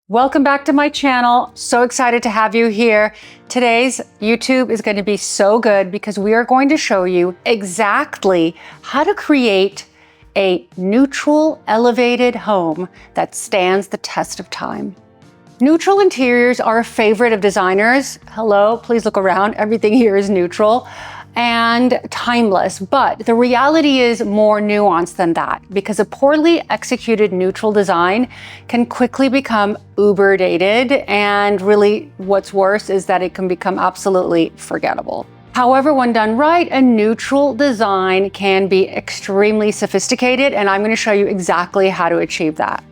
Welcome back to my channel. So excited to have you here. Today's YouTube is going to be so good because we are going to show you exactly how to create a neutral elevated home that stands the test of time. Neutral interiors are a favorite of designers. Hello, please look around. Everything here is neutral and timeless, but the reality is more nuanced than that because a poorly executed neutral design can quickly become uber dated, and really what's worse is that it can become absolutely forgettable. However, when done right, a neutral design can be extremely sophisticated, and I'm going to show you exactly how to achieve that.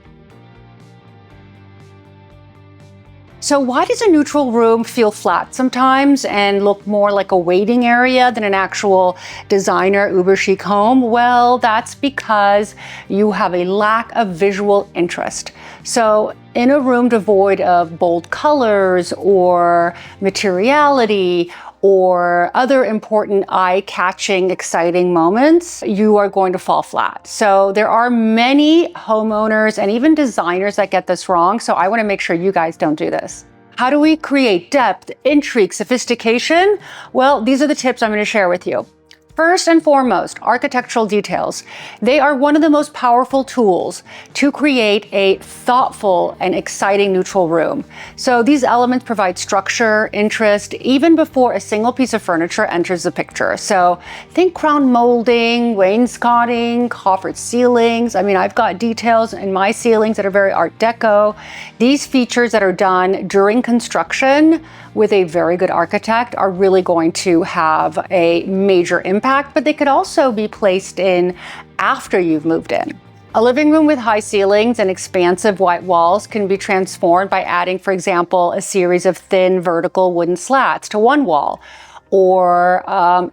So why does a neutral room feel flat sometimes and look more like a waiting area than an actual designer uber chic home? Well, that's because you have a lack of visual interest. So in a room devoid of bold colors or materiality or other important eye-catching, exciting moments, you are going to fall flat. So there are many homeowners and even designers that get this wrong, so I wanna make sure you guys don't do this. How do we create depth, intrigue, sophistication? Well, these are the tips I'm gonna share with you. First and foremost, architectural details. They are one of the most powerful tools to create a thoughtful and exciting neutral room. So these elements provide structure, interest, even before a single piece of furniture enters the picture. So think crown molding, wainscoting, coffered ceilings. I mean, I've got details in my ceilings that are very Art Deco. These features that are done during construction with a very good architect are really going to have a major impact, but they could also be placed in after you've moved in. A living room with high ceilings and expansive white walls can be transformed by adding, for example, a series of thin vertical wooden slats to one wall, or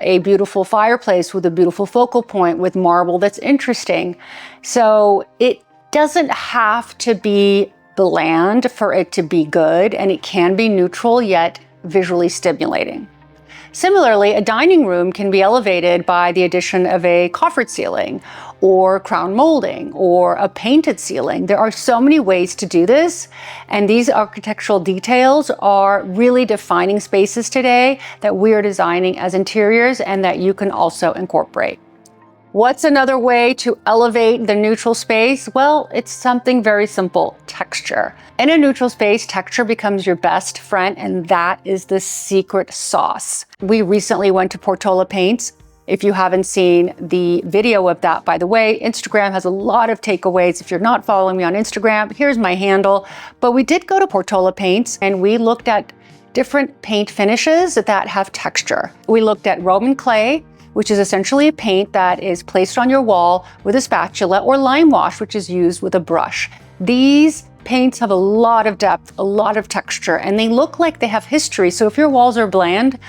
a beautiful fireplace with a beautiful focal point with marble that's interesting. So it doesn't have to be bland for it to be good, and it can be neutral yet visually stimulating. Similarly, a dining room can be elevated by the addition of a coffered ceiling or crown molding or a painted ceiling. There are so many ways to do this, and these architectural details are really defining spaces today that we are designing as interiors and that you can also incorporate. What's another way to elevate the neutral space? Well, it's something very simple: texture. In a neutral space, texture becomes your best friend, and that is the secret sauce. We recently went to Portola Paints. If you haven't seen the video of that, by the way, Instagram has a lot of takeaways. If you're not following me on Instagram, here's my handle. But we did go to Portola Paints and we looked at different paint finishes that have texture. We looked at Roman clay, which is essentially a paint that is placed on your wall with a spatula, or lime wash, which is used with a brush. These paints have a lot of depth, a lot of texture, and they look like they have history. So if your walls are bland,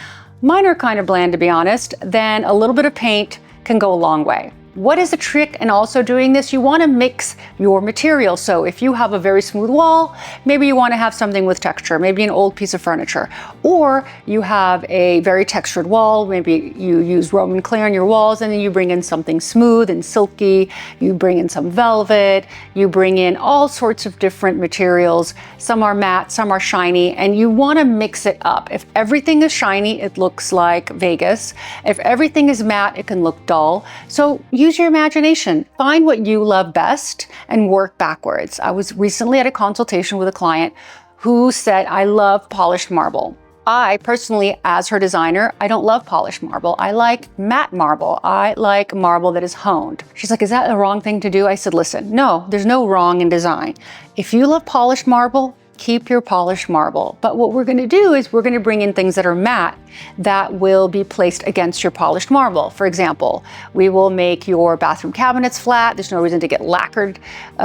mine are kind of bland to be honest, then a little bit of paint can go a long way. What is the trick in also doing this? You want to mix your material. So if you have a very smooth wall, maybe you want to have something with texture, maybe an old piece of furniture, or you have a very textured wall, maybe you use Roman clay on your walls, and then you bring in something smooth and silky, you bring in some velvet, you bring in all sorts of different materials. Some are matte, some are shiny, and you want to mix it up. If everything is shiny, it looks like Vegas. If everything is matte, it can look dull. So use your imagination. Find what you love best and work backwards. I was recently at a consultation with a client who said, I love polished marble. I personally, as her designer, I don't love polished marble. I like matte marble. I like marble that is honed. She's like, is that a wrong thing to do? I said, listen, no, there's no wrong in design. If you love polished marble, keep your polished marble. But what we're gonna do is we're gonna bring in things that are matte that will be placed against your polished marble. For example, we will make your bathroom cabinets flat. There's no reason to get lacquered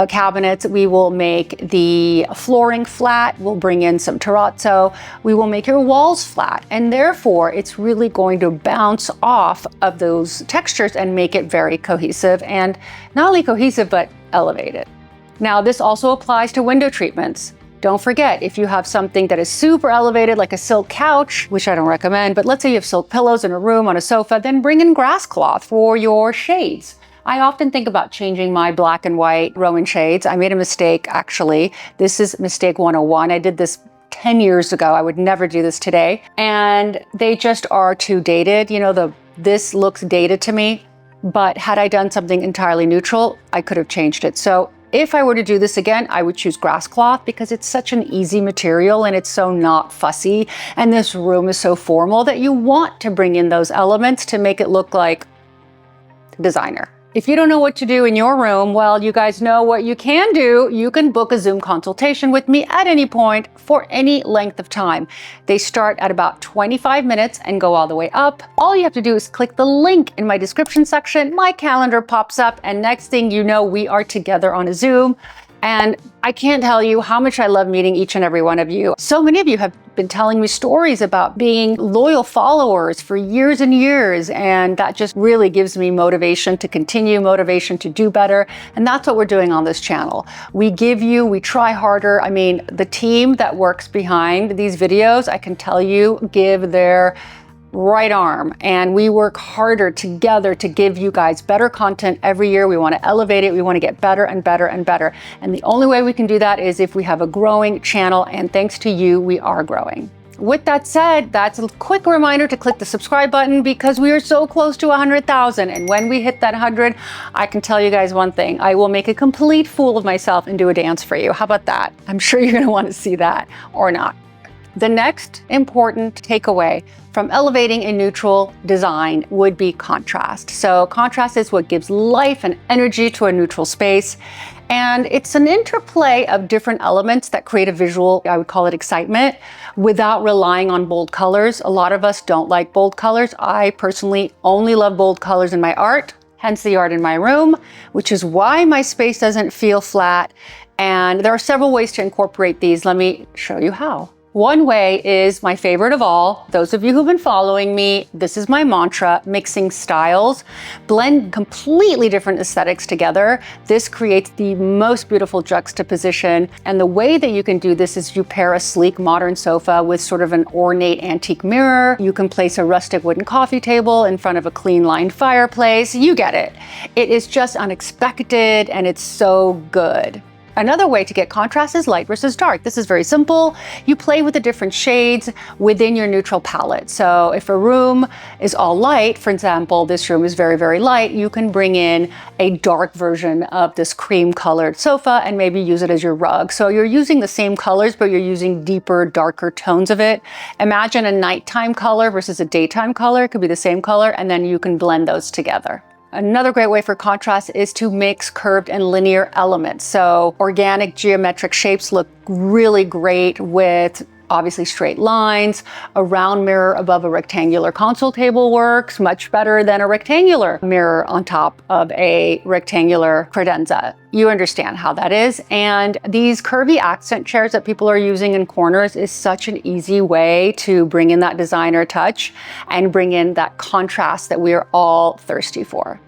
cabinets. We will make the flooring flat. We'll bring in some terrazzo. We will make your walls flat. And therefore, it's really going to bounce off of those textures and make it very cohesive, and not only cohesive, but elevated. Now, this also applies to window treatments. Don't forget, if you have something that is super elevated, like a silk couch, which I don't recommend, but let's say you have silk pillows in a room on a sofa, then bring in grass cloth for your shades. I often think about changing my black and white Roman shades. I made a mistake, actually. This is mistake 101. I did this 10 years ago. I would never do this today. And they just are too dated. You know, this looks dated to me, but had I done something entirely neutral, I could have changed it. So if I were to do this again, I would choose grass cloth because it's such an easy material and it's so not fussy. And this room is so formal that you want to bring in those elements to make it look like designer. If you don't know what to do in your room, well, you guys know what you can do. You can book a Zoom consultation with me at any point for any length of time. They start at about 25 minutes and go all the way up. All you have to do is click the link in my description section. My calendar pops up, and next thing you know, we are together on a Zoom. And I can't tell you how much I love meeting each and every one of you. So many of you have been telling me stories about being loyal followers for years and years. And that just really gives me motivation to continue, motivation to do better. And that's what we're doing on this channel. We try harder. I mean, the team that works behind these videos, I can tell you, give their right arm, and we work harder together to give you guys better content every year. We want to elevate it. We want to get better and better and better. And the only way we can do that is if we have a growing channel, and thanks to you, we are growing. With that said, that's a quick reminder to click the subscribe button because we are so close to 100,000. And when we hit that 100, I can tell you guys one thing, I will make a complete fool of myself and do a dance for you. How about that? I'm sure you're going to want to see that, or not. The next important takeaway from elevating a neutral design would be contrast. So contrast is what gives life and energy to a neutral space. And it's an interplay of different elements that create a visual, I would call it excitement, without relying on bold colors. A lot of us don't like bold colors. I personally only love bold colors in my art, hence the art in my room, which is why my space doesn't feel flat. And there are several ways to incorporate these. Let me show you how. One way is my favorite of all. Those of you who've been following me, this is my mantra, mixing styles. Blend completely different aesthetics together. This creates the most beautiful juxtaposition. And the way that you can do this is you pair a sleek modern sofa with sort of an ornate antique mirror. You can place a rustic wooden coffee table in front of a clean lined fireplace. You get it. It is just unexpected and it's so good. Another way to get contrast is light versus dark. This is very simple. You play with the different shades within your neutral palette. So if a room is all light, for example, this room is very, very light, you can bring in a dark version of this cream colored sofa and maybe use it as your rug. So you're using the same colors, but you're using deeper, darker tones of it. Imagine a nighttime color versus a daytime color. It could be the same color, and then you can blend those together. Another great way for contrast is to mix curved and linear elements. So organic geometric shapes look really great with obviously straight lines. A round mirror above a rectangular console table works much better than a rectangular mirror on top of a rectangular credenza. You understand how that is. And these curvy accent chairs that people are using in corners is such an easy way to bring in that designer touch and bring in that contrast that we are all thirsty for.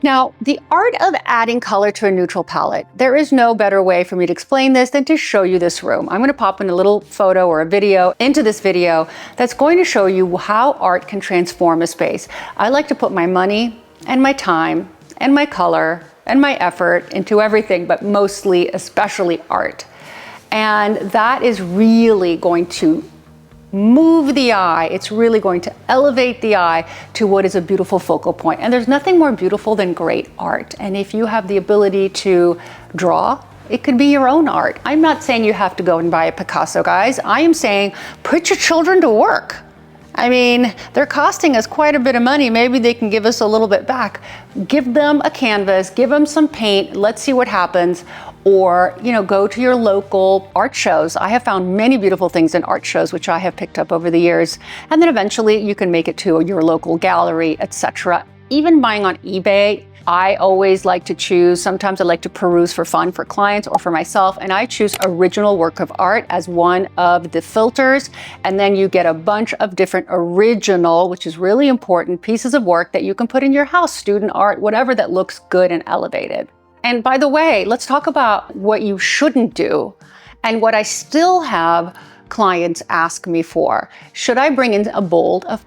Now, the art of adding color to a neutral palette, there is no better way for me to explain this than to show you this room. I'm going to pop in a little photo or a video into this video that's going to show you how art can transform a space. I like to put my money and my time and my color and my effort into everything, but mostly, especially art. And that is really going to move the eye. It's really going to elevate the eye to what is a beautiful focal point. And there's nothing more beautiful than great art. And if you have the ability to draw, it could be your own art. I'm not saying you have to go and buy a Picasso, guys. I am saying put your children to work. I mean, they're costing us quite a bit of money. Maybe they can give us a little bit back. Give them a canvas, give them some paint, let's see what happens. Or, go to your local art shows. I have found many beautiful things in art shows, which I have picked up over the years. And then eventually you can make it to your local gallery, etc. Even buying on eBay, I always like to choose, sometimes I like to peruse for fun for clients or for myself, and I choose original work of art as one of the filters. And then you get a bunch of different original, which is really important, pieces of work that you can put in your house, student art, whatever that looks good and elevated. And by the way, let's talk about what you shouldn't do and what I still have clients ask me for. Should I bring in a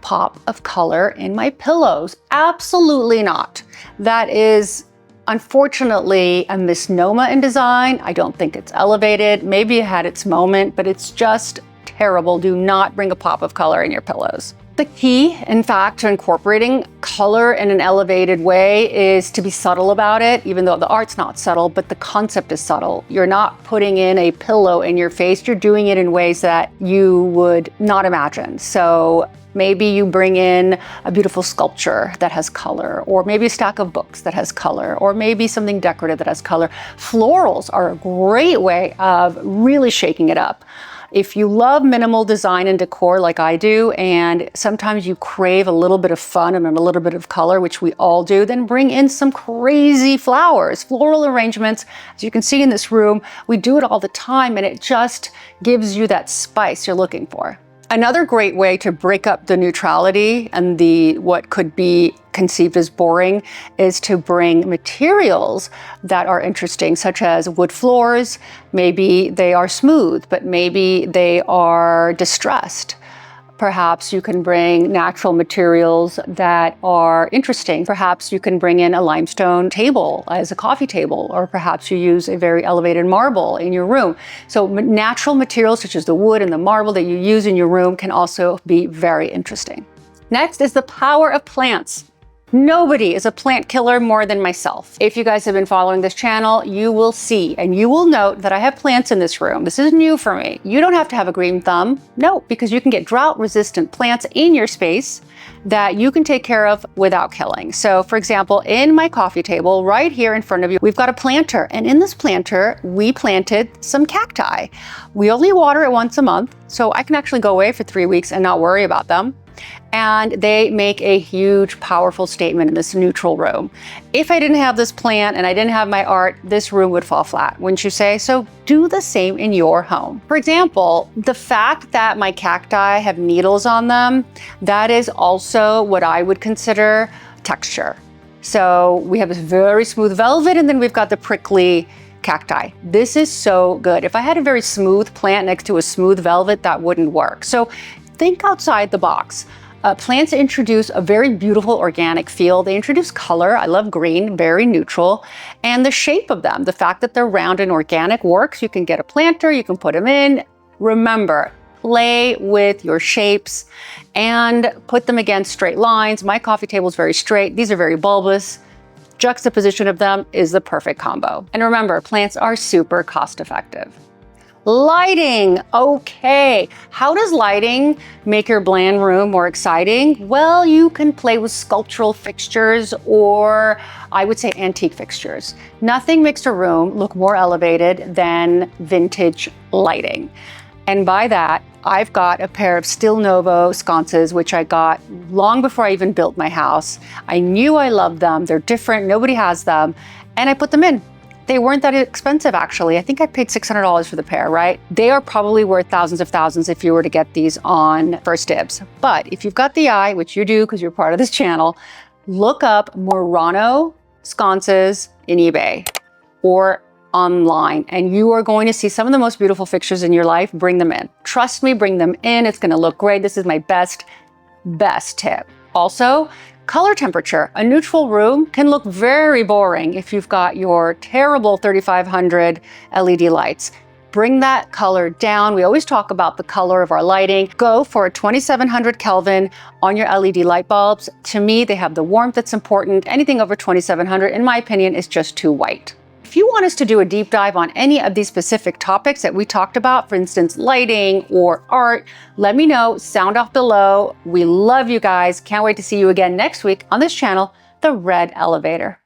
pop of color in my pillows? Absolutely not. That is unfortunately a misnomer in design. I don't think it's elevated. Maybe it had its moment, but it's just terrible. Do not bring a pop of color in your pillows. The key, in fact, to incorporating color in an elevated way is to be subtle about it, even though the art's not subtle, but the concept is subtle. You're not putting in a pillow in your face. You're doing it in ways that you would not imagine. So maybe you bring in a beautiful sculpture that has color, or maybe a stack of books that has color, or maybe something decorative that has color. Florals are a great way of really shaking it up. If you love minimal design and decor like I do, and sometimes you crave a little bit of fun and a little bit of color, which we all do, then bring in some crazy flowers, floral arrangements. As you can see in this room, we do it all the time, and it just gives you that spice you're looking for. Another great way to break up the neutrality and what could be conceived as boring is to bring materials that are interesting, such as wood floors. Maybe they are smooth, but maybe they are distressed. Perhaps you can bring natural materials that are interesting. Perhaps you can bring in a limestone table as a coffee table, or perhaps you use a very elevated marble in your room. So natural materials such as the wood and the marble that you use in your room can also be very interesting. Next is the power of plants. Nobody is a plant killer more than myself. If you guys have been following this channel, you will see and you will note that I have plants in this room. This is new for me. You don't have to have a green thumb. No, because you can get drought-resistant plants in your space that you can take care of without killing. So for example, in my coffee table right here in front of you, we've got a planter. And in this planter, we planted some cacti. We only water it once a month, so I can actually go away for 3 weeks and not worry about them. And they make a huge, powerful statement in this neutral room. If I didn't have this plant and I didn't have my art, this room would fall flat, wouldn't you say? So do the same in your home. For example, the fact that my cacti have needles on them, that is also what I would consider texture. So we have this very smooth velvet, and then we've got the prickly cacti. This is so good. If I had a very smooth plant next to a smooth velvet, that wouldn't work. So think outside the box. Plants introduce a very beautiful organic feel. They introduce color. I love green, very neutral. And the shape of them, the fact that they're round and organic works. You can get a planter, you can put them in. Remember, play with your shapes and put them against straight lines. My coffee table is very straight. These are very bulbous. Juxtaposition of them is the perfect combo. And remember, plants are super cost effective. Lighting, okay. How does lighting make your bland room more exciting? Well, you can play with sculptural fixtures, or I would say antique fixtures. Nothing makes a room look more elevated than vintage lighting. And by that, I've got a pair of Stil Novo sconces, which I got long before I even built my house. I knew I loved them. They're different, nobody has them, and I put them in. They weren't that expensive, actually. I think I paid $600 for the pair, right? They are probably worth thousands of thousands if you were to get these on First Dibs. But if you've got the eye, which you do because you're part of this channel, look up Murano sconces in eBay or online, and you are going to see some of the most beautiful fixtures in your life. Bring them in. Trust me, bring them in. It's gonna look great. This is my best tip. Also, color temperature. A neutral room can look very boring if you've got your terrible 3500 LED lights. Bring that color down. We always talk about the color of our lighting. Go for a 2700 Kelvin on your LED light bulbs. To me, they have the warmth that's important. Anything over 2700, in my opinion, is just too white. If you want us to do a deep dive on any of these specific topics that we talked about, for instance, lighting or art, let me know, sound off below. We love you guys. Can't wait to see you again next week on this channel, The Red Elevator.